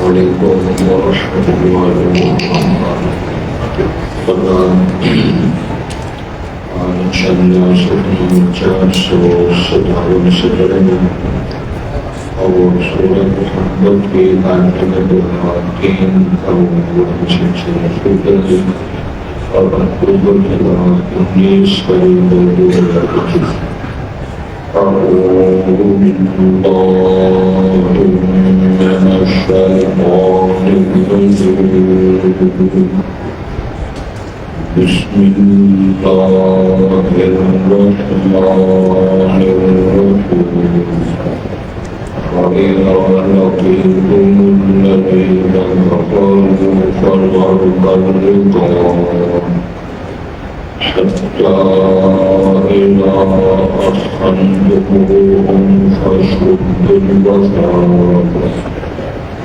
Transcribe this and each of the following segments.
عليكم ورحمة الله وبركاته. انشاءاللہ صفحہ 457 اور سورۃ محمد کی آیت نمبر 3 کا سلسلہ شروع کریں اور اکتوبر کے 19 کا موضوع ہے۔ أعوذ بالله من الشيطان الرجيم بسم الله الرحمن الرحيم وإذا لقيتم الذين كفروا فضرب الرقاب حتى إذا أثخنتموهم فشدوا الوثاق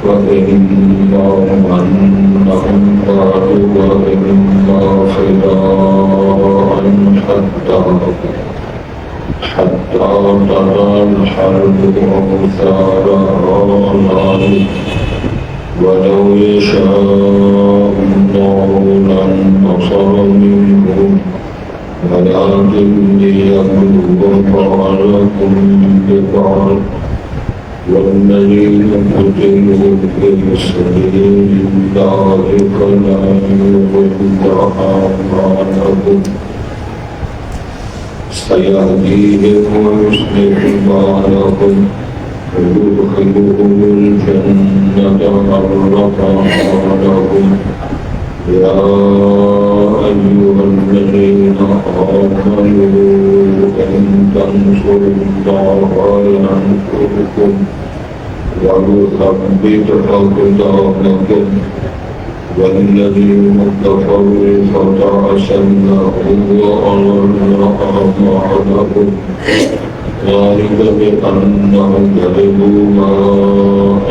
فإما منا بعد وإما فداء حتى تضع الحرب أوثارها ولو يشاء الله لانتصر منهم ولكن ليبلو بعضكم ببعض والذين قتلوا في سبيل الله فلن يضل أعمالهم سيهديهم ويصلح بالهم ويدخلهم الجنة عرفها لهم يا أيها الذين آمنوا إن تنصروا الله ينصركم ويثبت أقدامكم والذين كفروا فتعسا لهم وأضل أعمالهم ذلك بأنهم كذبوا ما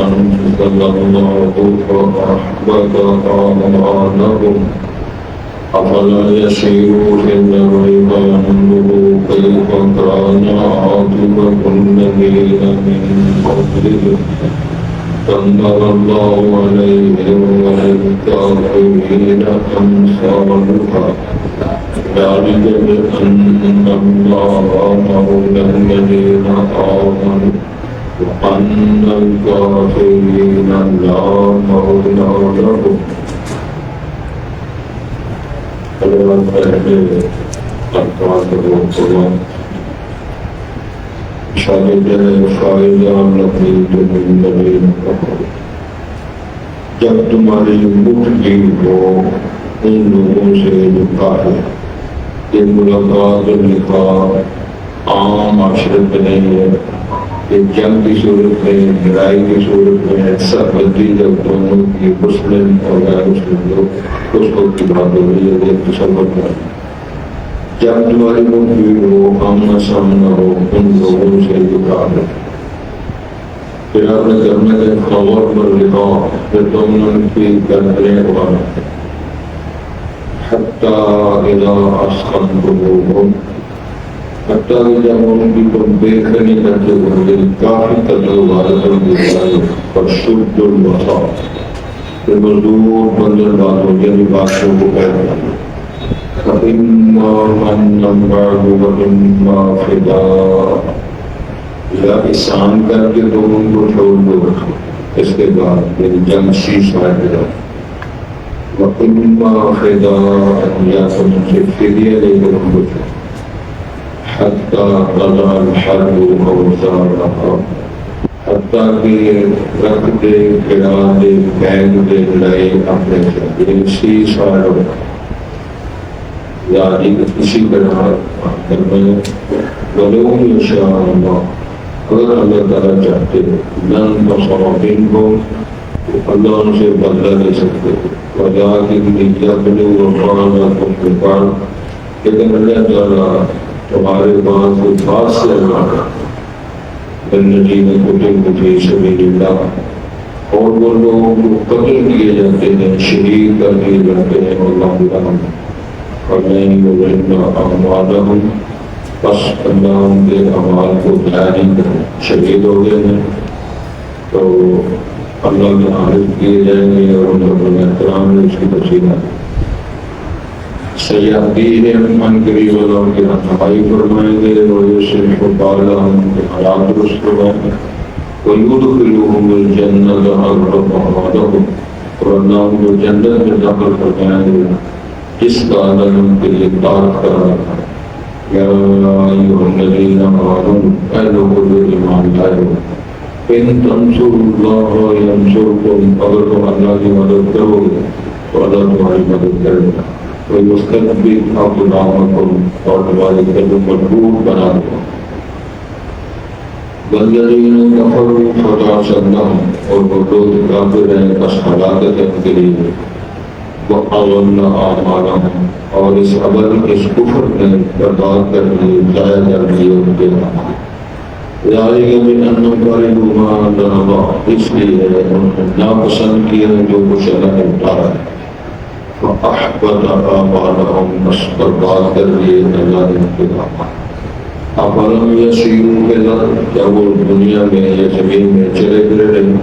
أنزل الله فأحبط أعمالهم أفلا يسيروا في الأرض فينظروا كيف كان عاقبة الذين من قبلهم دمر الله عليهم وللكافرين أمثالها ذلك بأن الله مولى الذين آمنوا وأن الكافرين لا مولى لهم. جب تمہاری مٹھی ہو ان لوگوں سے لکھا ہے کہ ملاقات اور نکاح عام معاشرت میں نہیں ہے، کہ جنگ کی صورت میں، لڑائی کی صورت میں سرحدی جب دونوں کی مسلم اور غیر مسلم لوگ اس وقت کی بات ہو رہی ہے کہ تصور کر جب تمہاری مٹھی ہو آمنا سامنا ہو ان لوگوں سے لکھا ہے. پھر آپ نے کرنے کے خبر پر لکھا پھر دونوں کی گردنیں اڑانا حتی اذا اسخنتموہم حتی جب ان کی تم دیکھنی کرتے ہوئے کافی تجربات پر شد الوثاق پھر مزدور بندر بات ہو یعنی باتوں کو کہنا فإما مَنًّا بَعْدُ وَإِمَّا فِدَاءً یا احسان کر کے دونوں کو چھوڑ دو اس کے بعد میری جنگ شیش مار دیا وَإِمَّا فِدَاءً یا تم سے فدیہ لے کر ہم کو چھوڑ حَتَّى تَضَعَ الْحَرْبُ أَوْزَارَهَا حتیٰ کہ رکھ دے گڑا دے پھینک دے لڑائی اپنے سے شیش مار دو یعنی اسی طرح میں وَلَوْ يَشَاءُ اللَّهُ اگر اللہ تعالیٰ چاہتے لن تصابین کو اللہ ان سے بدلہ لے سکتے وَلَٰكِنْ لِيَبْلُوَ بَعْضَكُمْ بِبَعْضٍ لیکن اللہ تعالیٰ تمہارے بعض کو بعض سے ہمارا الذین قتلوا فی سبیل اللہ اور وہ لوگ قتل کیے جاتے ہیں شہید کر دیے جاتے ہیں اللہ تعالیٰ فَلَنْ يُضِلَّ أَعْمَالَهُمْ بس اللہ ان کے اعمال کو جاری کریں شہید ہو گئے ہیں تو اللہ کے عارف کیے جائیں گے اور ان کا احترام ہے اس کی تفصیلات سیاحتی من قریب اللہ کی رہنمائی فرمائیں گے اور یہ صرف بالا ان کے حالات درست کروائیں گے وَيُدْخِلُهُمُ الْجَنَّةَ عَرَّفَهَا لَهُمْ اور اللہ ان کو جنت میں داخل فرمائیں گے جس کا اللہ ان کے لیے تعارف کرا رہا ہے یا ایھا الذین آمنوا اے لوگوں جو ایمان لائے ہو ان تنصروا اللہ ینصرکم اگر تم اللہ کی مدد کرو گے تو اللہ تمہاری مدد کرے گا وَيُثَبِّتْ أَقْدَامَكُمْ اور تمہارے قدم مضبوط بنا دے گا والذین کفروا فَتَعْصَدَّهُمْ اور وہ لوگ کافر ہیں بس ہلاکت ہے ان کے لیے وَأَضَلَّ أَعْمَالَهُمْ اور اس عمل اس کفر نے برباد کر دیے ضائع کر دیے ان کے اعمال ذَلِكَ بِأَنَّهُمْ كَرِهُوا مَا أَنزَلَ اللَّهُ اس لیے انہوں نے ناپسند کیا جو کچھ اللہ نے اتارا ہے فَأَحْبَطَ أَعْمَالَهُمْ بس برباد کر دیے اللہ نے ان کے اعمال افلم یسیروا فی الارض کیا وہ دنیا میں یا زمین میں چلے پھرے رہے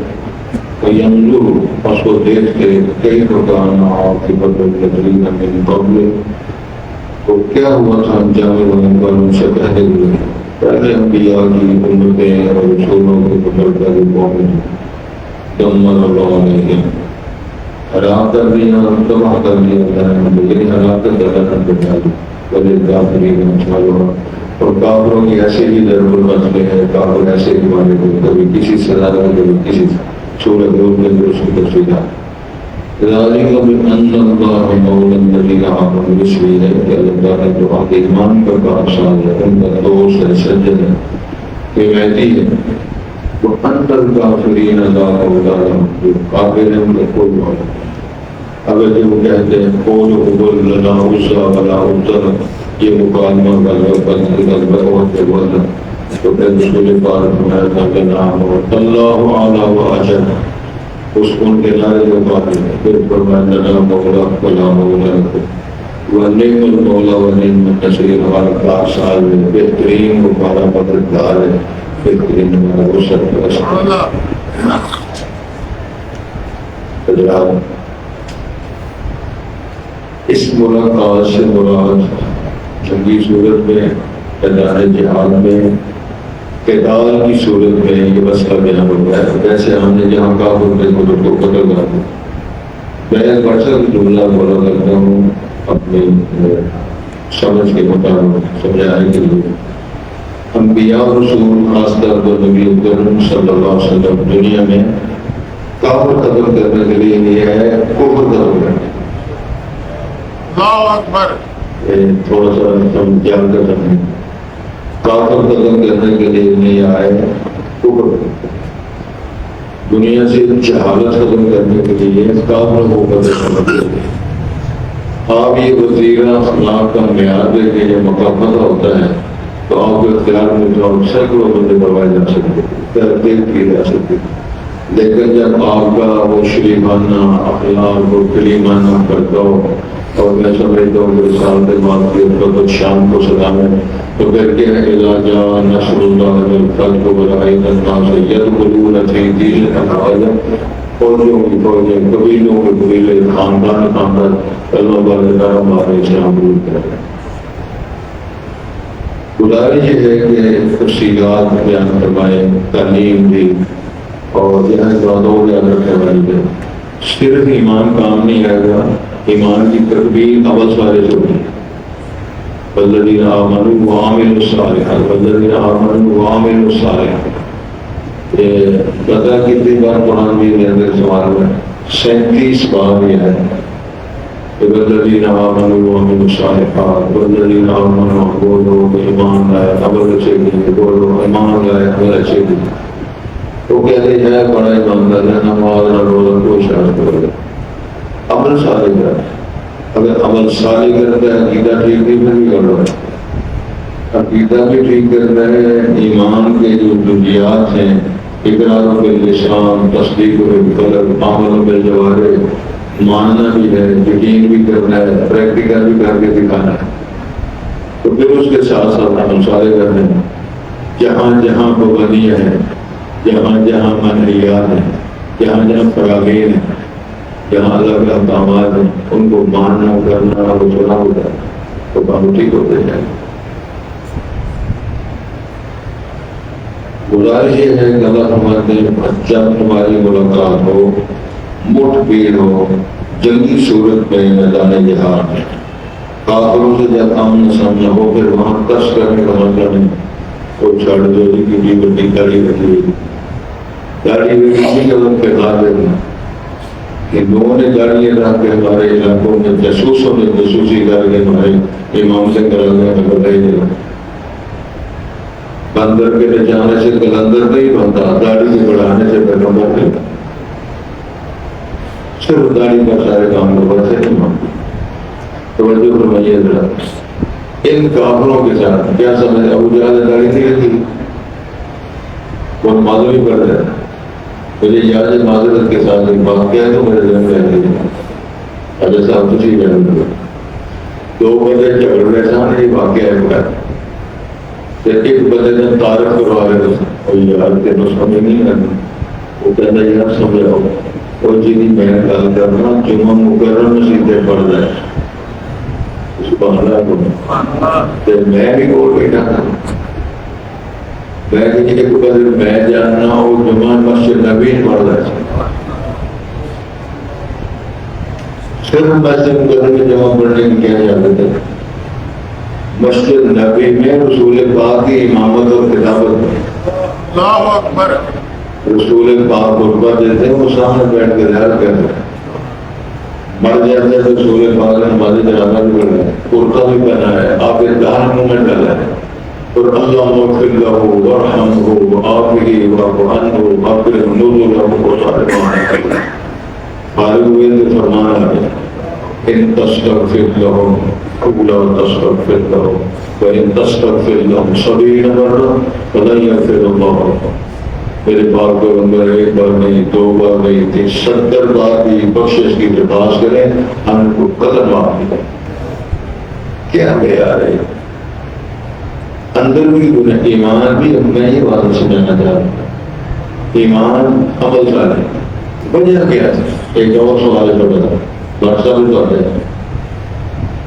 فینظروا پس وہ دیکھتے کیف کان عاقبۃ الذین من قبل تو کیا ہوا تھا انجام لوگوں کا ان سے پہلے انبیاء کی امتیں اور رسولوں کی پہلے قومیں دمر اللہ علیہم ہلاک کر دیا تباہ کر دیا اللہ نے لیکن ہلاکت اللہ نے بچائی وللکافرین امثالها اور کافروں کی ایسے ہی ضرب المثل ہے کافر ایسے ہی مانے کو کبھی کسی سزا میں کبھی کسی صورت میں اس کی تفصیلات ذالک بأن اللہ مولا الذین آمنوا اس لیے ہے کہ اللہ تعالیٰ جو آپ ایمان کا کارساز ہے ان کا دوست ہے سجد ہے حمایتی ہے وأن الکافرین لا مولا لهم جو کافر ہیں ان کا کوئی مولا اگر جو کہتے ہیں قول قبل لنا عزا ولا عزا یہ مکالمہ کا غلبہ ہوتے ہوتا تو پھر رسول پاک فرمایا تھا کہ نام اللہ اعلیٰ و اجل اس ان کے لائے جو بات ہے پھر فرمایا لنا مولا ولا مولا ونعم المولا ونعم النصیر ہمارا کار سال میں بہترین ہمارا مددگار ہے بہترین ہمارا وسعت ہے حضرات اس ملاقات سے مراد جنگی صورت میں میدان جہاد میں قتال کی صورت میں یہ مسئلہ بیان ہوتا ہے ویسے ہم نے جہاں کافر میں خود کو قتل کر دیا میں ایک بڑا جملہ بولا کرتا ہوں اپنی سمجھ کے مطابق سمجھانے کے لیے انبیاء و رسول خاص طور پر نبی اکرم صلی اللہ علیہ وسلم دنیا میں کافر ختم کرنے کے لیے یہ ہے کفر ختم کرنے اللہ اکبر تھوڑا سا ہم جان کر سکتے ہیں کافر ختم کرنے کے لیے نہیں آئے کفر دنیا سے جہالت ختم کرنے کے لیے کافر ہو کر آپ یہ وزیر اخلاق کا معیار دے کے یہ مقابلہ ہوتا ہے تو آپ کے اختیار میں تو آپ سینکڑوں بندے بروائے جا سکتے ترتیب کی جا سکتی لیکن جب آپ کا وہ شریفانہ اخلاق و کلیمانہ کرتا ہو اور میں سمجھتا ہوں کہ سال کے بعد کی تو شام کو سلام ہے تو پھر کیا علاج نصر اللہ والفتح ورائیت الناس یدخلون فی دین افواجا فوجوں کی فوجیں قبیلوں کے قبیلے خاندان خاندان کلمہ بالا ہمارے اسلام قبول کریں گزارش یہ ہے کہ تفصیلات بیان فرمائیں تعلیم دی اور یہاں باتوں کو یاد رکھنے والی ہے صرف ایمان کام نہیں آئے گا ایمان کی تکمیل عمل سارے سے ہوئی والذین آمنوا وعملوا الصالحات والذین آمنوا وعملوا الصالحات یہ پتہ کتنی بار قرآن میں اندر سوال ہے 37 بار یہ ہے والذین آمنوا وعملوا الصالحات والذین آمنوا وہ لوگ ایمان لائے عمل اچھے کیے وہ لوگ ایمان لائے عمل اچھے کیے تو کہتے ہیں بڑا ایماندار ہے نماز نہ روزہ کوئی شرط کرے عمل صالح کرے اگر عمل صالح کرتا ہے عقیدہ ٹھیک نہیں پھر بھی کر رہا ہے عقیدہ بھی ٹھیک کرنا ہے ایمان کے جو جزیات ہیں اقرار باللسان تصدیق بالقلب عمل بالجوارح ماننا بھی ہے یقین بھی کرنا ہے پریکٹیکل بھی کر کے دکھانا ہے تو پھر اس کے ساتھ ساتھ عمل صالح کرنے ہیں جہاں جہاں پابندیاں ہیں جہاں جہاں منہیات ہیں جہاں جہاں فراغین ہیں، جہاں اللہ کے احکامات ہیں، ان کو ماننا کرنا اور سنا ہوتا ہے تو کام ٹھیک ہوتے جائیں۔ گزارش یہ ہے کہ اللہ فرماتے ہیں جب تمہاری ملاقات ہو، مٹھ بھیڑ ہو جنگی صورت میں میدان جہاد میں، کافروں سے جب آمنا سامنا ہو، پھر وہاں کس کرنے کا مطلب نہیں تو چھاڑ دو جی کی بڑی گاڑی رکھی ہوئی گاڑی ہوئی اسی کا وقت پہ قابل ہندوؤں نے گاڑیاں رکھ کے ہمارے علاقوں میں جاسوسوں نے جاسوسی کر کے ہمارے امام سے کرا گیا میں بتائی دے رہا بندر کے جانے سے کلندر نہیں بنتا، داڑھی سے بڑھانے سے پیغمبر نہیں، صرف داڑھی پر سارے کام کو ویسے نہیں مانتے۔ توجہ فرمائیے ذرا، ان کافروں کے ساتھ کیا سمجھ ابو جہل داڑھی نہیں رکھی، بہت معذوری پڑ رہا ہے۔ مجھے یاد ہے معذرت کے ساتھ ایک بات کیا ہے تو میرے ذہن میں رہتی ہے، اجازت صاحب کچھ ہی بیان کرو، دو بندے جھگڑ رہے تھے، یہ واقعہ ہے بڑا، ایک بندے نے تعارف کروا رہے تھے اور یار تینوں سمجھ نہیں آتی، وہ کہتا یار سمجھاؤ، اور جی میں گل کرنا جمعہ مکرم مسیطے پڑھ رہا ہے سبحان اللہ، میں بھی بول بیٹھا تھا، میں ایک بندے میں جاننا وہ جمعہ مسجد نبی پڑھ رہا ہے، صرف مسجد مکرم میں جمعہ پڑھنے کی کیا اجازت ہے؟ مسجد نبی میں رسول پاک کی امامت اور خطابت، اللہ اکبر، رسول پاک خطبہ دیتے ہیں وہ سامنے بیٹھ کے ظاہر کرتے ہیں، مر جاتے ہیں رسول پاک نے نماز جنازہ بھی پڑھا ہے، کرتا بھی پہنا ہے، آپ دہن منہ میں ڈالا ہے اور اللہ اغفر لہ وارحمہ وعافہ واعف عنہ واکرم نزلہ کو سارے معنی فارغ ہوئے تو فرمانا ہے ان تستغفر لہم لا تستغفر لهم وإن تستغفر لهم 70 مرة فلن يغفر الله لهم۔ میرے پاک پیغمبر ایک بار نہیں، دو بار نہیں، 70 بار کی بخشش کی درخواست کریں، ہم کو قدر معاف کریں۔ کیا معیار ہے؟ اندر بھی گناہ، ایمان بھی میں یہ بات سمجھانا چاہ رہا ہوں، ایمان عمل صالح وجہ کیا ہے؟ ایک اور سوال ہے بتا ڈاکٹر صاحب تو آتے ہیں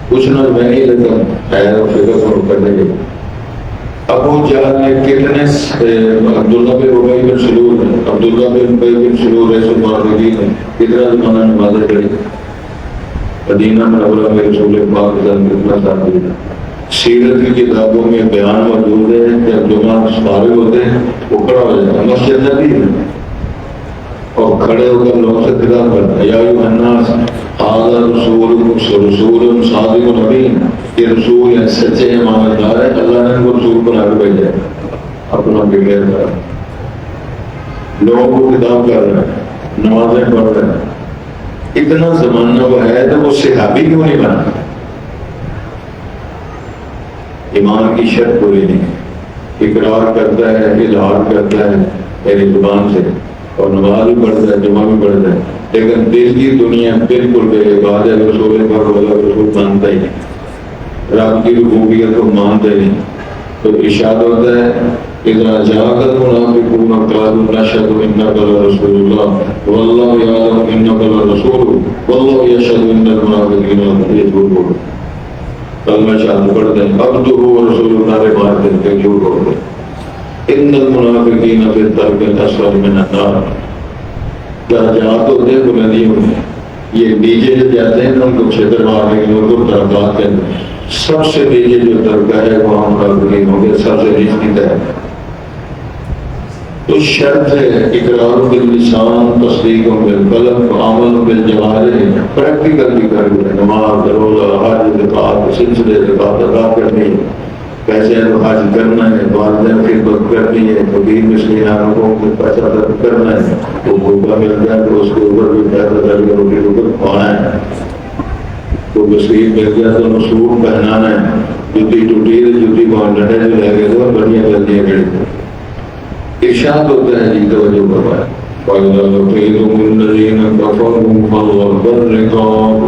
پوچھنا میں نہیں لگتا خیر و فکر کو کرنے کے۔ ابو جہل نے کتنے عبداللہ بن ابی بن سلول نے، عبداللہ بن ابی بن سلول ایسے معاذین نے کتنا زمانہ نمازیں پڑھی، مدینہ منورہ میں رسول پاک صلی اللہ علیہ وسلم سیرت کی کتابوں میں بیان موجود ہے کہ جمعہ فارغ ہوتے ہیں وہ کھڑا ہو جاتا ہے مسجد نبی میں اور کھڑے ہو کر لوگوں سے خطاب کرتا ہے یا ایھا الناس ھذا رسول صادق امین، یہ رسول ہے سچے امانتدار ہے، اللہ نے ان کو رسول بنا کے بھیجا ہے، اپنا بگڑ کر لوگوں کو خطاب کر رہا ہے، نمازیں پڑھ رہا ہے، اتنا زمانہ وہ ہے تو وہ صحابی کیوں نہیں بنا؟ ایمان کی شرط پوری نہیں، اقرار کرتا ہے، اظہار کرتا ہے میری زبان سے اور نماز بھی پڑھتا ہے، جمعہ بھی پڑھتا ہے، لیکن دل کی دنیا بالکل بے بات ہے، رسول پر روزہ رسول مانتا ہی نہیں، رب کی ربوبیت کو مانتا ہی نہیں، تو ارشاد ہوتا ہے اذا جاءك المنافقون قالوا نشهد انك لرسول الله والله يعلم انك لرسوله والله يشهد ان المنافقين لكاذبون۔ کلمہ شہادت پڑھتے ہیں عبدہ ورسولہ نعرے مارتے ہیں کہ جھوٹ بولتے ہیں، ان المنافقین فی الدرک الاسفل من النار، درجات ہوتے ہیں بلندیوں میں، یہ نیچے جو جاتے ہیں ان کو چھتر مارنے کے لوگ درجات کہتے ہیں، سب سے نیچے جو درجہ ہے وہاں منافقین ہوں گے، سب سے نیچے ہے۔ تو شرط ہے اقرار باللسان تصدیق بالقلب عمل بالجوارح، پریکٹیکل بھی کرنا، نماز روزہ حج زکات سلسلے زکات ادا کرنی، پیسے حج کرنا ہے، والدین کی خدمت کرنی ہے، فقیر مسکینوں کو پیسہ ادا کرنا ہے، وہ بھوکا مل جائے تو اس کے اوپر بھی پیسہ در کے روٹی روٹی کھوانا ہے، تو مسکین مل گیا تو مسور پہنانا ہے، جوتی ٹوٹی ہے جوتی کو ڈنڈے جو لے گئے تو بڑھیا غلطیاں کری۔ ارشاد ہوتا ہے جی توجہ فرمائیں وَإِذَا لَقِيتُمُ الَّذِينَ كَفَرُوا فَضْرَبَ الرِّقَابِ،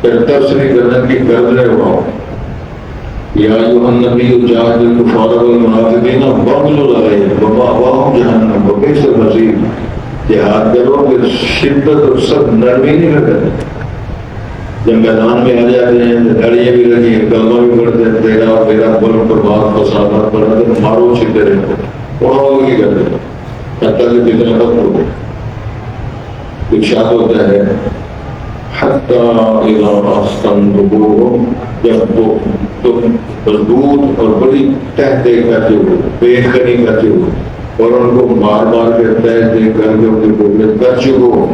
پھر تفسیر کرنے کی کر رہے ہو یا ایھا النبی جاہد الکفار والمنافقین واغلظ علیہم ومأواہم جہنم وبئس المصیر، جہاد کرو پھر شدت اور سب نرمی نہیں رکھتے. جب میدان میں آ جاتے ہیں لڑیاں بھی لگی ہیں, کلمہ بھی پڑھتے ہیں, تیرا میرا ملک پر بات فسادات پڑھا تو مارو چھتے رہتے وہاں کی کرتے حتیٰ کہ کتنا ختم ہو گئے. ارشاد ہوتا ہے حتیٰ اذا احسنتموہم, جب وہ تم مضبوط اور بڑی تہتے کرتے ہو, بہتری کرتے ہو, اور ان کو مار مار کے تہتے کر کے ان کو کر چکو,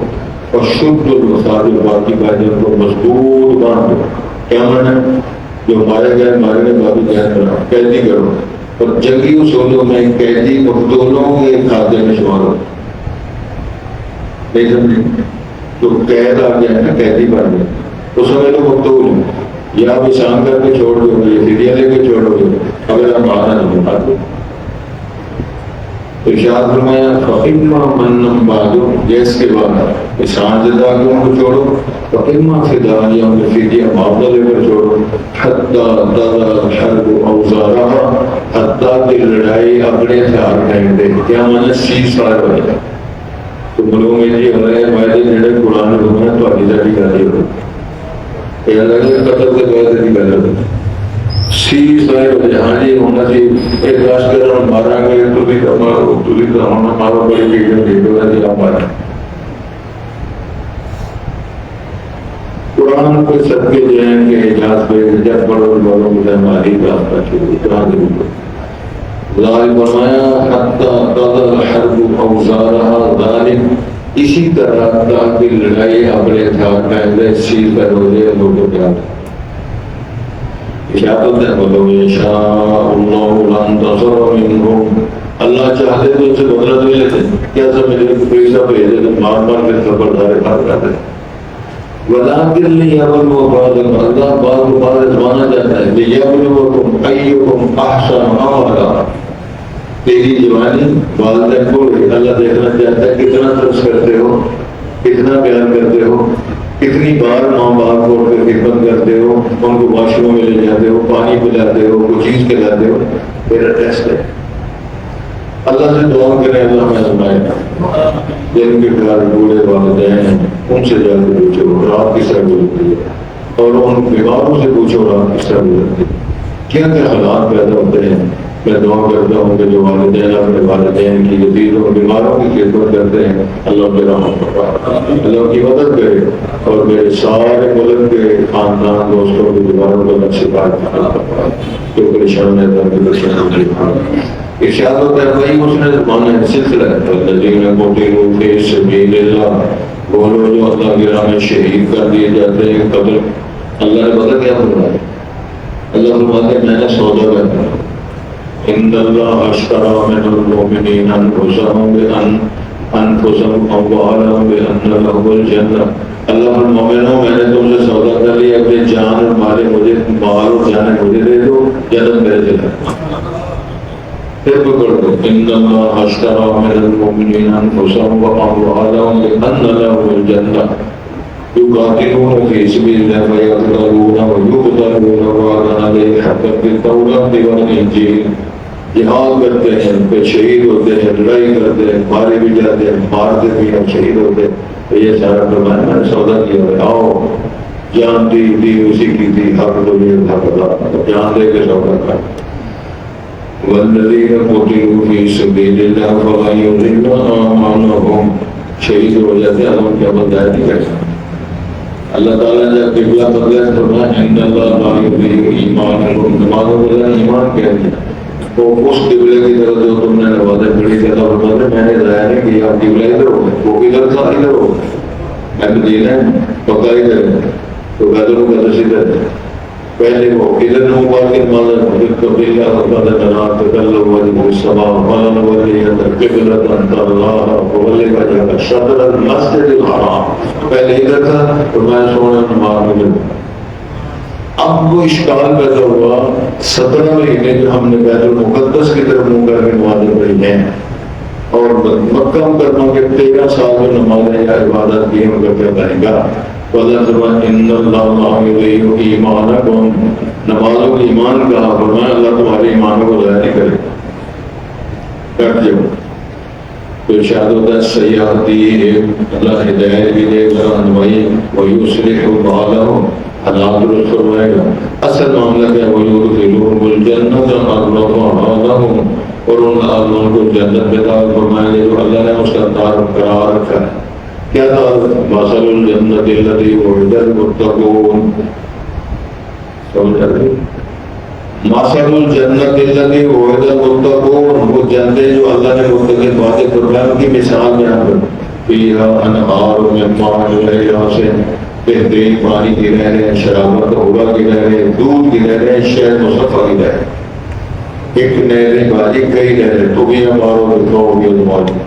اور شد الوساد باقی باتیں ان کو مضبوط باندھو. کیا مانا ہے؟ جو مارے گئے مارنے باقی قید کرو, قیدی کرو, اور جنگی اصولوں میں قیدی مقتولوں کے کھاتے میں شمار ہو. نہیں سمجھے؟ تو قید آ گیا ہے نا, قیدی بن گیا, اس میں تو مقتول ہیں, یا آپ اشان کر کے چھوڑ دو گے, فدیہ لے کے چھوڑو گے, اگر آپ مارا نہیں پاتے. ارشاد فرمایا فَإِمَّا مَنًّا بَعْدُ, جیس کے بعد اشان زدہ کے ان کو چھوڑو, فَإِمَّا فِدَاءً, یا ان کو فدیہ معاوضہ لے کر چھوڑو, حَتَّى تَضَعَ الْحَرْبُ أَوْزَارَهَا, حتیٰ کہ لڑائی اپنے ہتھیار پھینک دے. کیا مانا؟ سیز فائر ہو جائے. تو ملوں میں جی ہو رہے ہیں فائدے جڑے قرآن ہونا تو آگے جا کے گالی ہو, یہ الگ قتل کے بعد نہیں کر رہے. سیز فائر ہو جائے. ہاں جی ہونا چاہیے, ایک راشٹر مارا گئے تو بھی مارو, تو بھی ہونا مارو, بڑی چیزیں دیکھو گا آپ مارا. قرآن کو سب کے جائیں گے اجاز پہ جب بڑوں بڑوں مجھے ہماری بات کا شروع قرآن ضرور ظالم فرمایا حتیٰ تضع الحرب اوزارها ظالم, اسی طرح تاکہ لڑائی اپنے ہتھیار پھینک دے, سیز پر ہو جائے لوگوں کے ہاتھ. اشارت ہے بولو یشاء اللہ لانتصر منہم, اللہ چاہتے تو ان سے بدلہ نہیں لیتے. کیا سمجھے پیسہ بھیجے تو مار مار کے خبردار کھا جاتے. ولیکن لیبلوکم, اللہ بعض بعض ازمانا چاہتا ہے, لیبلوکم ایکم احسن عملا, تیری جوانی والدین کو اللہ دیکھنا چاہتا ہے کتنا ترس کرتے ہو, کتنا پیار کرتے ہو, کتنی بار ماں باپ کو اٹھ کر خدمت کرتے ہو, ان کو واش روم میں لے جاتے ہو, پانی پلاتے ہو, کوئی چیز کھلاتے ہو. میرا ٹیسٹ ہے. اللہ سے دعا کریں اللہ میں آزمائے. جن کے گھر بوڑھے والدین ہیں ان سے جا کے پوچھو رات کس طرح گزرتی ہے, اور ان بیماروں سے پوچھو رات کس طرح گزرتی ہے, کیا کیا حالات پیدا ہوتے ہیں. میں دعا کرتا ہوں کہ جو والدین اپنے والدین کی یتیم اور بیماروں کی خدمت کرتے ہیں, اللہ میرا اللہ کی مدد کرے, اور میرے سارے ملک کے خاندان دوستوں کے بیماروں کو اللہ سے بات جو پریشان ہے ارشاد ہوتا ہے. وہی اس نے زمانہ سلسلہ ہے الذین قتلوا فی سبیل اللہ, وہ لوگ جو اللہ کی راہ میں شہید کر دیے جاتے ہیں قتل. اللہ نے پتہ کیا فرمایا؟ اللہ فرماتے ہیں میں نے سودا کرنا, ان اللہ اشتری من المؤمنین انفسهم بأنفسهم اموالهم بأن لهم الجنہ. اللہ المومنوں میں نے تم سے سودا کر لیا, اپنی جان اور مال مجھے, مال اور جان مجھے دے دو, جنت میرے چلا. پھر پکڑ دو ان اللہ اشتری من المؤمنین انفسهم واموالهم بأن لهم الجنہ یقاتلون فی سبیل اللہ فیقتلون ویقتلون وعدا علیہ حقا فی التوراۃ والانجیل. جہاد کرتے ہیں, پھر شہید ہوتے ہیں, لڑائی کرتے ہیں, مارے بھی جاتے ہیں, مارتے بھی ہیں, شہید ہوتے ہیں. یہ سارا فرمایا میں نے سودا کیا ہے. آؤ جان دی اسی کی تھی, حق تو یہ حق ادا, جان دے کے سودا کر. والذین قتلوا فی سبیل اللہ فلن یضل اعمالهم, شہید ہو جاتے ہیں ان کے عمل ضائع نہیں کرتے. اللہ تعالیٰ نے جب قبلہ بدلا ہے فرمایا ان اللہ لا یضیع ایمانکم, نمازوں کو ایمان کہہ دیا. تو اس قبلے کی طرف جو تم نے نمازیں پڑھی تھی اللہ فرماتے میں نے ضائع نہیں کیا. قبلہ ادھر ہو, وہ ادھر تھا, ادھر ہو, میں تو دینا ہے پکا ادھر ہے, تو بیت المقدس ادھر ہے. پہلے وہ ادھر نماز کی نماز پھر قبلہ فرماتے بنا تکلم وجه السماء قال وليت قبلة ترضاها فولي وجهك شطر المسجد الحرام. پہلے ادھر تھا تو میں سونا نماز میں. اب وہ اشکال پیدا ہوا 17 مہینے جو ہم نے بیت المقدس کی طرف منہ کر کے نمازیں پڑھی ہیں, اور مکہ مکرمہ کے 13 سال جو نمازیں یا عبادت کی ان کا کیا بنے گا. وَلَا تَرْوَا إِنَّ اللَّهَ لَا يُضِيعُ إِيمَانَكُمْ, نمازوں کے ایمان کہا فرمایا اللہ تمہارے ایمانوں کو ضائع نہیں کرے. کٹ جاؤ. تو ارشاد ہوتا ہے سیاحتی اللہ ہدایت بھی دے گا رہنمائی ویصلح بالہم، حالات درست فرمائے گا. اصل معاملہ کیا ہے؟ ویدخلہم الجنۃ عرفھا لہم، اور ان کو جنت میں داخل فرمائیں گے جو اللہ نے اس کا تعارف قرار رکھا ہے. کیا تعارف؟ مثل الجنۃ التی وعد المتقون. سمجھ آ گئی؟ مثل الجنت التی وعد المتقون، وہ جنتیں جو اللہ نے متقین وعدے فرمائے ان کی مثال میں یہاں پر فیہا انہار من ماء غیر آسن، بہترین پانی کی نہریں، شرابت حورا کی نہریں، دودھ کی نہریں، شہد مصفا کی نہریں. ایک نہریں باجی کئی نہریں، تو بھی ہمارو دکھاؤ گے تمہاری.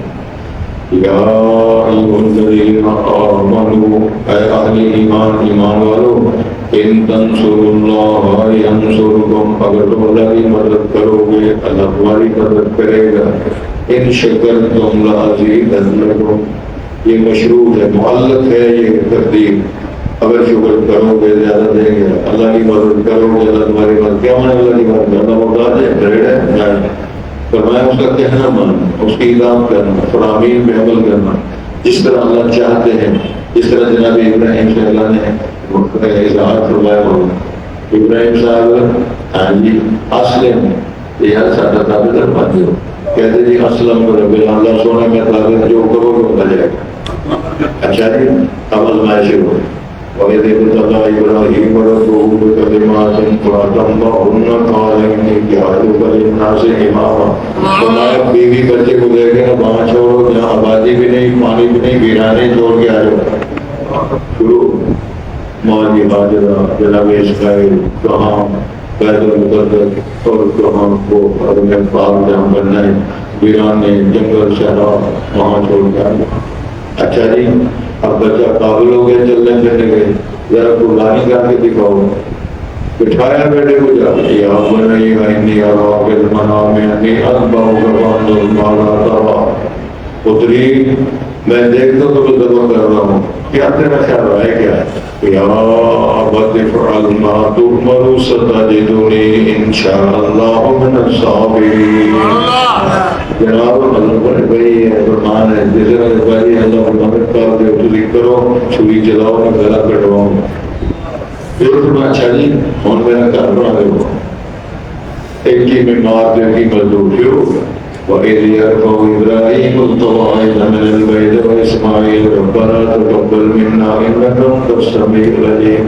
یا ایھا الذین آمنوا، اے اہل ایمان، ایمان والو، ان تنصروا اللہ ینصرکم، اگر تم اللہ کی مدد کرو گے اللہ تمہاری مدد کرے گا. ان شکرتم لازیدنکم، یہ مشروط ہے، معلق ہے یہ تقدیر. اگر شکر کرو گے زیادہ دیں گے، اللہ کی مدد کرو گے اللہ تمہاری مدد. کیا مانے اللہ کی مدد کرنا؟ محتاج ہے، ڈریڈ ہے، نہیں. فرمایا اس کا کہنا ماننا، اس کی اطاعت کرنا، فرامین میں عمل کرنا، جس طرح اللہ چاہتے ہیں. جس طرح جناب ابراہیم سے اللہ نے اظہار فرمایا ہو. ابراہیم صاحب ہاں جی اسلم، یہ ساڈا تابعدار بن جاؤ. کہتے جی اسلم رب اللہ سونے میں تابعدار جو کرو گے ہو جائے گا. اچھا جی اب آزمائش شروع. وَإِذِ ابْتَلَىٰ إِبْرَاهِيمَ رَبُّهُ بِكَلِمَاتٍ فَأَتَمَّهُنَّ قَالَ إِنِّي جَاعِلُكَ لِلنَّاسِ إِمَامًا. فرمایا بیوی بچے کو لے کے وہاں چھوڑو جہاں آبادی بھی نہیں، پانی بھی نہیں، ویرانے چھوڑ کے آ جاؤ. شروع ماں کی حاجرہ، جناب اسماعیل، کہاں بیت المقدس اور کہاں کو حرم پاک جہاں بننا ہے، ویرانے، جنگل، صحرا، وہاں چھوڑ کے آ جاؤ. اچھا جی اب بچہ قابل ہو گیا چلنے پھرنے کے، ذرا قربانی کر کے دکھاؤ. بٹھایا بیٹے کو جا یا بنی انی ارا فی المنام انی اذبحک فانظر ماذا تری. پتری میں دیکھتا تو ذبح کر رہا ہوں، کیا تیرا خیال ہے؟ کیا ہے؟ یا ابت افعل ما تؤمر ستجدنی ان شاء اللہ من الصابرین. جناب اللہ بھائی فرمان ہے جیسے بھائی اللہ مدد کر دے تو کرو، چھری چلاؤ میں گلا کٹواؤں. پھر میں اچھا جی ہوں میرا گھر بنا دو، ایک کی میں مار دے کی مزدور شروع. وَإِذْ يَرْفَعُ إِبْرَاهِيمُ الْقَوَاعِدَ مِنَ الْبَيْتِ وَإِسْمَاعِيلُ رَبَّنَا تَقَبَّلْ مِنَّا إِنَّكَ أَنْتَ السَّمِيعُ الْعَلِيمُ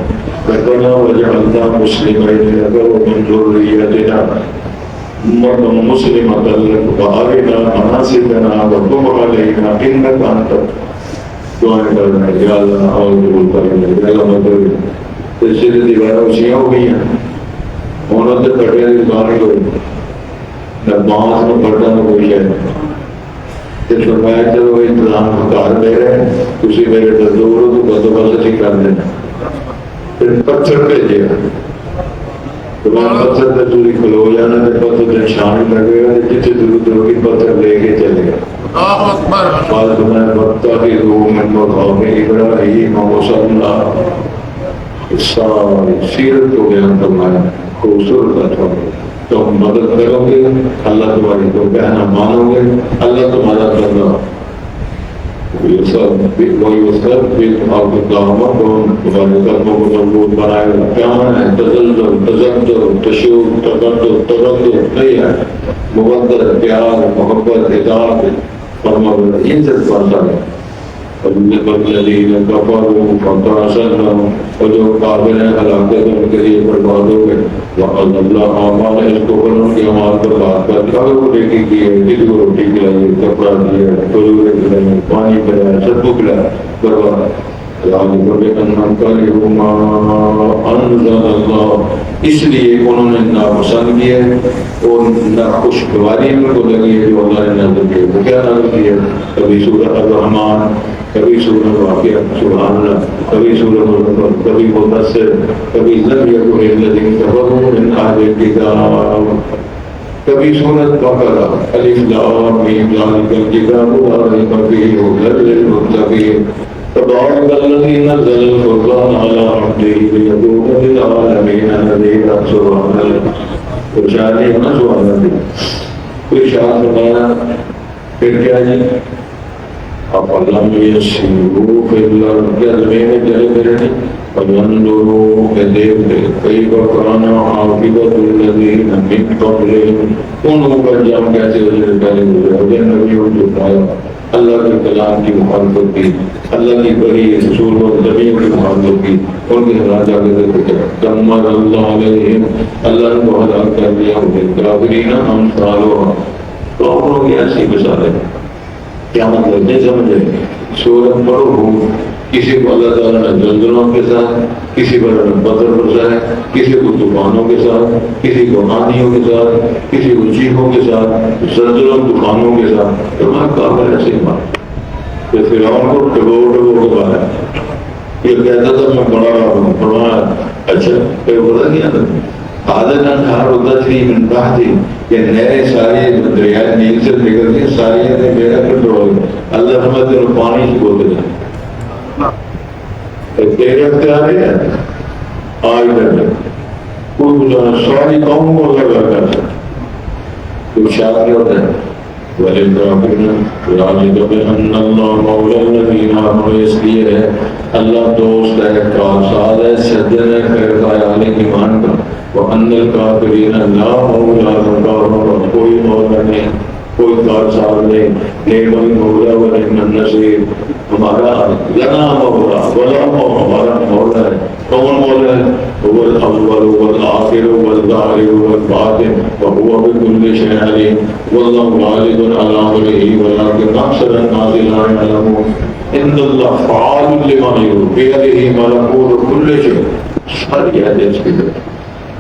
رَبَّنَا وَاجْعَلْنَا مُسْلِمَيْنِ لَكَ وَمِنْ ذُرِّيَّتِنَا أُمَّةً مُسْلِمَةً لَكَ وَأَرِنَا مَنَاسِكَنَا وَتُبْ عَلَيْنَا إِنَّكَ أَنْتَ. دعائیں کرنا ہے یا اللہ اور قبول کرنا ہے یا اللہ مدد. اس سے دیواریں اونچیاں ہو گئی ہیں، انہوں نے کٹے کی دعائیں کوئی نہ بانس میں پڑتا نہ کوئی ہے. پھر فرمایا چلو انتظام کار لے رہے ہیں، تسی میرے دستور ہو تو بندوبست اچھی کر دینا. پھر پتھر بھیجے گا، پتھر پہ چوری کھلو جانا، پتھر پہ نشان لگے گا، جتنے ضرورت ہوگی پتھر لے کے چلے گا. بعد میں وَاتَّخِذُوا مِن مَقَامِ إِبْرَاهِيمَ مُصَلًّى. ساری سیرت کو بیان فرمایا، خوبصورت تھا. تم مدد کرو گے اللہ تمہاری، تم کہنا مانو گے اللہ تمہارا کرنا. یہ سب وہی سب آپ کو دعوت کو تمہارے قدموں کو مضبوط بنائے گا. کیا مانا ہے؟ تزلزل، تزلزل، تشوق، تقدم، تردد نہیں ہے. مقدر، پیار، محبت، اطاعت، فرمانبرداری، یہ سب بنتا ہے. الذین کفروا فانتصروا، اور جو قابل ہیں ہلاکت ان کے لیے برباد ہو گئے. وَأَضَلَّ أَعْمَالَهُمْ، اس کو ان کی اعمال پر بات کر دیا. اگر وہ نیکی کی ہے، دل کو روٹی کھلائی، کپڑا دیا، کھجوریں کھلائی، پانی پلایا، سب کو کھلایا، برباد. ذَلِكَ بِأَنَّهُمْ كَرِهُوا مَا أَنزَلَ اللَّهُ، اس لیے انہوں نے ناپسند کیا اور ناخوشگواری ان کو لگی ہے جو اللہ نے نازل کی. وہ کیا نازل کی ہے؟ کبھی سورۃ الرحمن، کبھی سورۃ واقعہ، سبحان اللہ، کبھی سورۃ الزمر، کبھی مدثر، کبھی لم یکن الذین کفروا من اہل الکتاب، کبھی سورۃ بقرہ، الف لام میم ذالک الکتاب لا ریب فیہ ھدی للمتقین. تبارک الذی نزل الفرقان علی عبدہ لیکون للعالمین نذیرا. سبحان اللہ. تو شاید یہ ہونا سبحان اللہ. کوئی شاعر فرمایا پھر کیا جی افلم یسیروا فی الارض، کیا زمین میں چلے پھرے نہیں، فینظروا کہ دیکھتے کیف کان عاقبۃ الذین من قبلہم، ان کا انجام کیسے ہوئے پہلے گزرے، جن نبیوں کو جھٹلایا، اللہ کے کلام کی مخالفت کی، اللہ کی بڑی رسول و نبیوں کی مخالفت کی، ان کے ہلاک جا کے دیکھتے دمر اللہ علیہم، اللہ نے کو ہلاک کر دیا، کافرین امثالھا، کافروں کی ایسی مثالیں۔ کیا مطلب نہیں سمجھے؟ سورت پڑھو ہو، کسی کو اللہ تعالیٰ نے زلزلوں کے ساتھ، کسی پر بدر برسائے، کسی کو طوفانوں کے ساتھ، کسی کو آندھیوں کے ساتھ، کسی کو چیخوں کے ساتھ، زلزلوں طوفانوں کے ساتھ، تو میں کافر ایسے ہی مار کہ فرعون کو ڈبو ڈبو کے مارا، یہ کہتا تھا میں بڑا رہا ہوں، بڑا اچھا پھر بولا کیا تھا عادت انہار ہوتا تھی من تحتی، کہ نئے ساری دریائے نیل سے نکل کے ساری نے میرا کنٹرول، اللہ رحمت اور پانی سے بولتے تھے تیرے اختیار ہے آج کر کوئی ساری قوم کو لگا کر تو شاید کیا ہوتا ہے وَلِلْكَافِرِينَ ذَلِكَ بِأَنَّ اللَّهَ مَوْلَى الَّذِينَ آمَنُوا، اس لیے ہے اللہ دوست ہے، کارساز ہے، سجن ہے، خیر خیال ایمان کا، وَأَنَّ الْكَافِرِينَ لَا مَوْلَى لَهُمْ، کوئی مولا نہیں، کوئی کارساز نہیں، نعم المولا ونعم النصیر، ہمارا لنا مولا ولا مولا، ہمارا مولا ہے، کون مولا ہے؟ هو الاول والآخر والظاہر والباطن وهو بكل شيء عليم والله غالب على امره ولكن اکثر الناس لا يعلمون ان الله فعال لما يريد بيده ملكوت كل شيء، ساری حدیث کی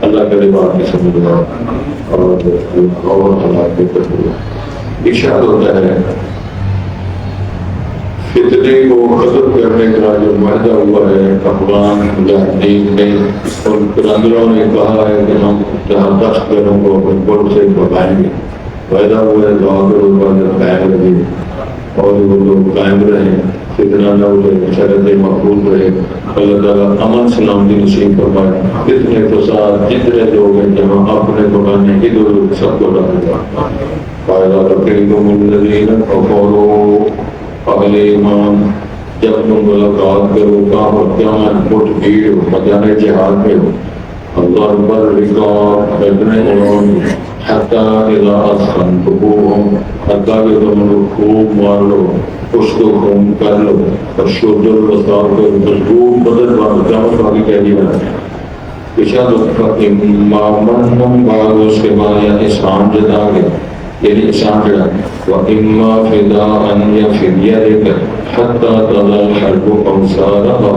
اللہ کے بات کی سمجھنا اور اللہ کے تقوی ارشاد ہوتا ہے فتنے کو ختم کرنے کا جو معاہدہ ہوا ہے افغان مجاہدین نے اور قلندروں نے کہا ہے کہ ہم جہاں 10 گھروں کو اپنے پل سے بگائیں گے، پیدا ہوا ہے دعا کرو عبادت قائم رہے اور وہ لوگ قائم رہے، فتنہ نہ اٹھے، شرط محفوظ رہے، اللہ تعالیٰ امن سلامتی نصیب فرمائے، کتنے فساد جتنے لوگ ہیں جہاں اپنے بگانے ادھر سب کو ڈالے گا فائدہ رقیقم الذین کفروا، اہل ایمان جب تم ملاقات کرو کام اور قیامت مٹ بھیڑ میدان جہاد میں ہو، اللہ پر رکاب بدنے اڑان حتیٰ اذا اسخنتموہم، حتیٰ کہ تم ان کو خوب مار لو، پشت و خون کر لو، اور شد الوسار کو مضبوط بدن بار قیامت باقی کہہ دیا اشاد مامنم بعد اس کے بعد یعنی احسان جتا گئے، یعنی احسان جڑا وَإِمَّا فِدَاءً يَفِدْيَ لِكَ حَتَّى تَضَعَ الْحَرْبُ أَوْزَارَهَا،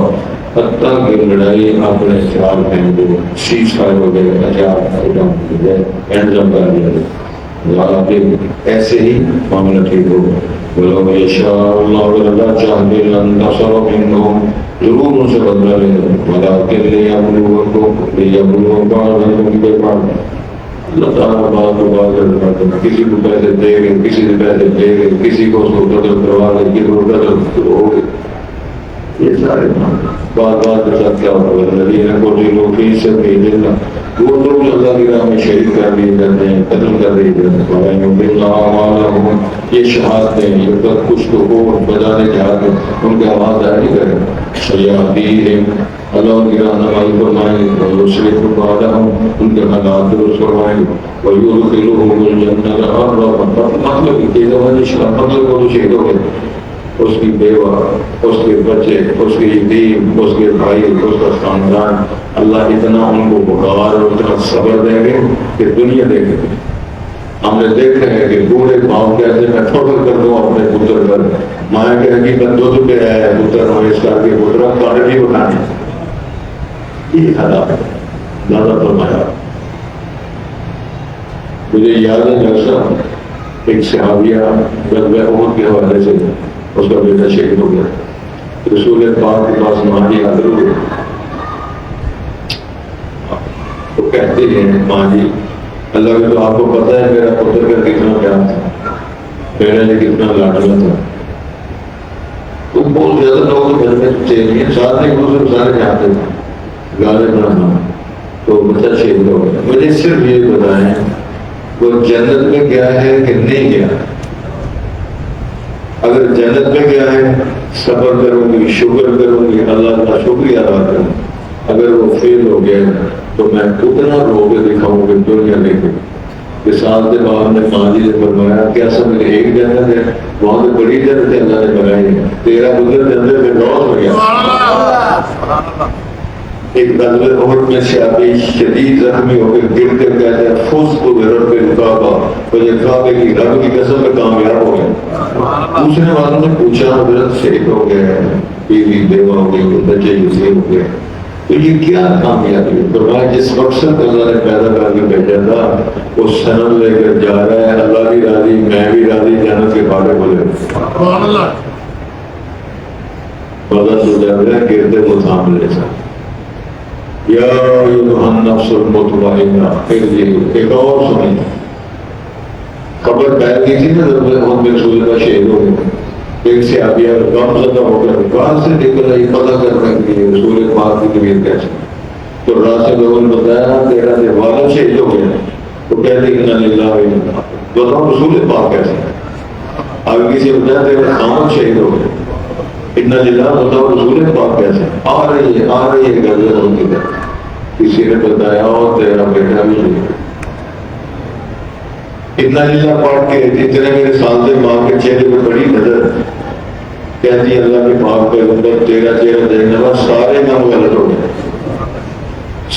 حتیٰ کہ لڑائی اپنے ہتھیار پہن دے، سیز فائر ہو گئے، ہتھیار اٹھا دیا جائے، انضم کر دیا جائے، ایسے ہی معاملہ ٹھیک ہوگا۔ وَلَوْ يَشَاءُ اللَّهُ اگر اللہ چاہتے لَانْتَصَرَ مِنْهُمْ، ضرور ان سے بدلہ لے گا، وَلَٰكِنْ لِيَبْلُوَكُمْ بَعْضَكُمْ بِبَعْضٍ، اللہ تعالیٰ بعض کو بعض کرتے ہیں، کسی کو پیسے دے گئے، کسی سے پیسے دے گئے، کسی کو اس کو قدر کروا گئے، کسی کو قدر ہو گئے، یہ سارے بات کے ساتھ کیا ہوگا؟ الذین قتلوا فی سبیل اللہ، وہ لوگ جو اللہ کی راہ میں شہید کر دیے جاتے ہیں، قتل کر دیے جاتے ہیں، وَيُضِلُّ أَعْمَالَهُمْ، یہ شہادتیں ہیں، یہ تک کچھ تو ہو بجانے جہاد میں ان کے آواز ظاہر نہیں کریں، سیاحتیہم، اللہ ان کی رہنمائی فرمائیں گے، وَيُصْلِحُ بَالَهُمْ، ان کے حالات درست فرمائیں گے، وَيُدْخِلُهُمُ الْجَنَّةَ عَرَّفَهَا، مطلب کہ مطلب وہ شہید ہو گئے، اس کی بیوہ، اس کے بچے، اس کے یتیم، اس کے بھائی، اس کا خاندان، اللہ اتنا ان کو بخار اور اتنا صبر دیں گے کہ دنیا دیکھے۔ ہم نے دیکھا ہے کہ بوڑھے باؤ کہتے ہیں میں ٹھوکر کر دوں اپنے پتر پر، ماں کہے گی میں دودھ پہ آیا پتر ہوں اس کر کے پتر تاڑے نہیں اٹھانے، یہ حالات زیادہ فرمایا۔ مجھے یاد ہے جیسا ایک صحابیہ غزوہ احد کے حوالے سے اس کا بیٹا شہید ہو گیا، رسول پاک کے پاس ماں جی حاضر ہوئے، وہ کہتے ہیں ماں جی اللہ کے تو آپ کو پتہ ہے میرا پتر کا کتنا پیار تھا، میرا یہ کتنا لاڈلا تھا، تو بہت زیادہ لوگ گھر میں چاہیے ساتھ نہیں دوسرے سارے جاتے تھے گالے بنانا، تو بچہ شہید ہو گیا۔ مجھے صرف یہ بتائیں وہ جنت میں گیا ہے کہ نہیں گیا؟ اگر جنت میں گیا ہے صبر کروں گی، شکر کروں گی، اللہ کا شکریہ ادا کروں. اگر وہ فیل ہو گیا تو میں اتنا رو کے دکھاؤں گی دنیا لے کے. مثال کے بعد میں ماضی نے فرمایا کہ اصل ایک جنت ہے، وہاں پہ بڑی جنت ہے اللہ نے بنائی ہے، تیرا بدر کے اندر میں روز ہو گیا. ایک غزوہ احد میں صحابی شدید زخمی ہو کے گر کر کہتے ہیں فزت برب الکعبہ، تو یہ کعبے کی رب کی قسم میں کامیاب ہو گئے. دوسرے والوں نے پوچھا حضرت شہید ہو گئے ہیں، بیوی بیوہ ہو گئی، بچے یتیم ہو گئے، تو یہ کیا کامیابی ہے؟ فرمایا جس مقصد اللہ نے پیدا کر کے بھیجا تھا وہ سنم لے کر جا رہا ہے، اللہ بھی راضی، میں بھی راضی، جنت کے بارے بولے مدد ہو جاتا ہے گرتے وہ سامنے سے. یا ایھا النفس المطمئنہ، پھر ایک اور سنیں خبر پھیل گئی تھی نا جب میں رسول اللہ شہید ہو گئے. ایک سے آبیا غم زدہ ہو کر کہاں سے نکل رہی پتہ کرنے کے لیے رسول پاک کی طبیعت کیسے. تو راستے لوگوں نے بتایا تیرا جو والد شہید ہو گیا، تو کہتے ہیں انا للہ و انا، بتاؤ رسول پاک کیسے. آگے کسی نے بتایا تیرا خامد شہید ہو گیا، انا للہ، بتاؤ رسول پاک کیسے. آ رہی ہے غزل ہوتی ہے. کسی نے بتایا اور تیرا بیٹا بھی شہید. اتنا للہ پڑھ کے اتنے میرے سال سے ماں کے چہرے پہ بڑی نظر کہتی ہے اللہ کے پاک پیغمبر تیرا چہرہ دیکھنے بعد سارے کام غلط ہو گئے،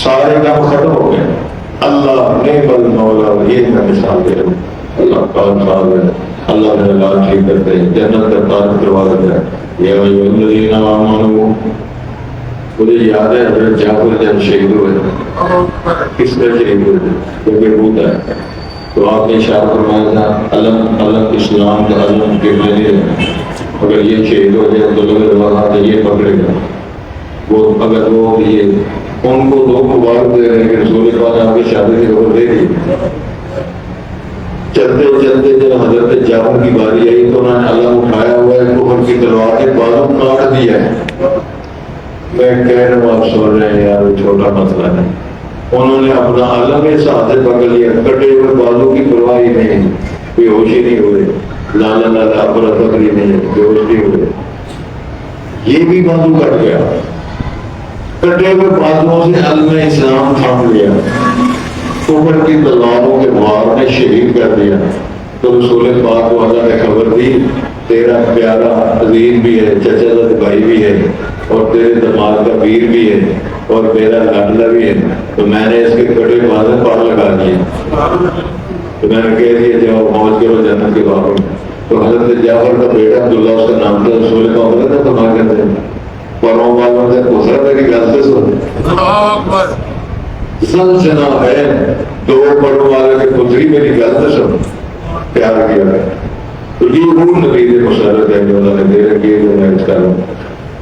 سارے کام ختم ہو گئے. اللہ نے بل مولا، یہ میں مثال دے رہا ہوں. اللہ پاک صاحب ہے، اللہ نے لال ٹھیک کرتے ہیں، جنت کا تاج کروا دیتا ہے. یا ایھا الذین آمنوا، مجھے یاد ہے حضرت جعفر جب شہید ہوئے کس طرح شہید ہوئے تھے، بے ہوتا ہے. تو آپ نے اشارہ فرمایا تھا علم اسلام کا علم گرنے نہیں رہنا، اگر یہ شہید ہو جائے تو لوگ روایات یہ پکڑے گا. وہ اگر وہ یہ ان کو دو مبارک دے رہے ہیں کہ رسول پاک آپ کی شادی کی خبر دے دی. چلتے چلتے جب حضرت جعفر کی باری آئی تو انہوں نے اللہ اٹھایا ہوا ہے کفر کی تلوار کے بازو کاٹ دیا ہے. میں کہہ رہا ہوں آپ سن رہے ہیں یار چھوٹا مسئلہ ہے. انہوں نے اپنا علم اس ہاتھ سے پکڑ لیا، کٹے ہوئے بازو کی پرواہ ہی نہیں، بے ہوشی نہیں ہوئے، لالا لالا ابرا فکری نہیں، بے ہوش نہیں ہوئے. یہ بھی بازو کٹ گیا، کٹے ہوئے بازوؤں سے علم اسلام تھام لیا، کفر کی تلواروں کے وار نے شہید کر دیا. تو رسول پاک کو اللہ نے خبر دی تیرا پیارا عزیز بھی ہے، چچا زاد بھائی بھی ہے، اور تیرے دماغ کا پیر بھی ہے، اور میرا لاڈلا بھی ہے. تو میں نے اس کے کٹے بازو پار لگا دیے. تو میں نے کہہ دیا جاؤ موج کرو جنت کے باغوں میں. تو حضرت جعفر کا بیٹا عبداللہ اس کا نام تھا، رسول کا عمر تھا تو ماں کہتے ہیں پروں والوں سے دوسرا میری گل سے سن سلسلہ ہے دو پڑھوں والے کے پتری میری گل سے سن پیار کیا ہے. تو یہ وہ نتیجے مسرت ہے جو اللہ نے دے رکھی ہے جو میں اس کا ہوں.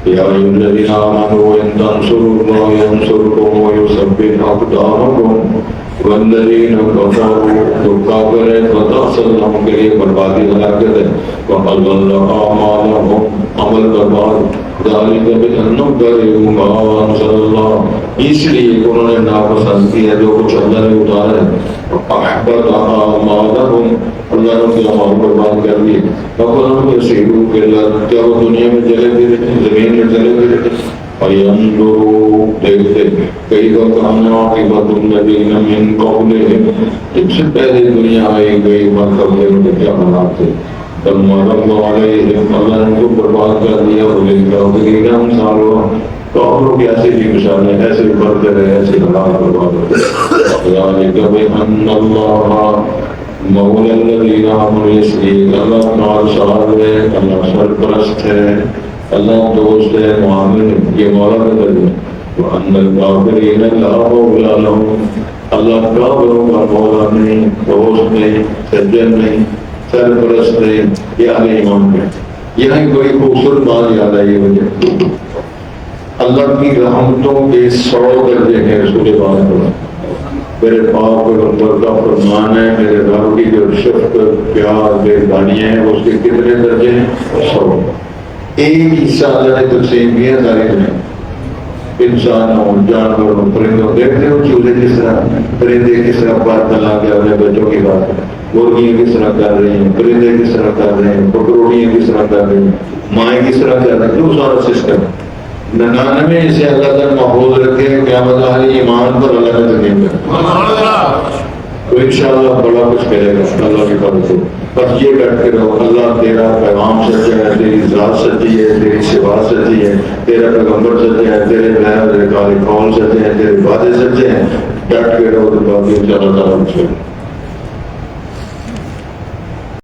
یا ایھا الذین آمنوا ان تنصروا اللہ ینصرکم ویثبت اقدامکم والذین کفروا، جو کافر ہیں فتحصل لهم کے لیے بربادی ہلاکت ہے، وَأَضَلَّ أَعْمَالَهُمْ، عمل برباد. ذَلِكَ بِأَنَّهُمْ كَرِهُوا مَا أَنزَلَ اللَّهُ، اس لیے انہوں نے ناپسند کیا جو کچھ اللہ نے اتارا ہے. وَأَحْبَطَ أَعْمَالَهُمْ، اللہ نے ان کے اعمال برباد کر دیے. فَقَلْ يَسِيرُوا فِي الْأَرْضِ، کیا وہ دنیا میں چلے پھرتے ہیں، زمین میں چلے پھرتے ہیں. فَيَنظُرُوا، دیکھتے کئی وَكَانَ عَاقِبَةُ الَّذِينَ مِن قَبْلِهِمْ، جن سے پہلے دنیا آئی گئی مطلب ان کے کیا حالات تھے. دمر اللہ علیہم، اللہ نے ان کو برباد کر دیا. وَلِلْكَافِرِينَ أَمْثَالُهَا، کافروں کی ایسی بھی مثالیں، ایسے بڑھتے رہے، ایسے حالات برباد ہوتے. ذَلِكَ بِأَنَّ اللَّهَ مَوْلَى الَّذِينَ آمَنُوا، اس لیے اللہ ہمارا ساتھ ہے، اللہ سرپرست ہے، اللہ دوست ہے، معامل یہ مولا کا درجہ. وَأَنَّ الْكَافِرِينَ لَا مَوْلَىٰ لَهُمْ، اللہ کافروں کا مولا نہیں، دوست نہیں، سجن نہیں، سرپرست نہیں. یہ اہل ایمان ہے. یہاں ایک بڑی خوبصورت بات یاد آئی مجھے، اللہ کی رحمتوں کے 100 درجے ہیں. رسول پاک پر میرے پاک پیغمبر کا فرمان ہے، میرے رب کی جو شفقت پیار مہربانی ہے اس کے کتنے درجے ہیں؟ 100. ایک حصہ اللہ نے تقسیم کیا ساری دنیا، انسان ہو، جانور ہو، پرندوں. دیکھتے ہو چوہے کس طرح، پرندے کس طرح بات بنا کے اپنے بچوں کی بات مرغیاں کس طرح کر رہی ہیں، پرندے کس طرح کر رہے ہیں، پکروڑیاں کس طرح کر رہی ہیں، مائیں کس طرح کر رہے ہیں، جو سارا سسٹم 99 سے اللہ تعالیٰ محفوظ رکھے، قیامت والی ایمان پر اللہ نے تقیم کر تو انشاءاللہ بڑا کچھ کرے گا اللہ کی فضل سے۔ بس یہ ڈٹ کے رہو، اللہ تیرا پیغام سچا ہے، تیری ذات سچی ہے، تیری صفات سچی ہے، تیرا پیغمبر سچا ہے، تیرے قول سچے ہیں، تیرے وعدے سچے ہیں، ڈٹ کے رہو تو باقی انشاءاللہ تعالیٰ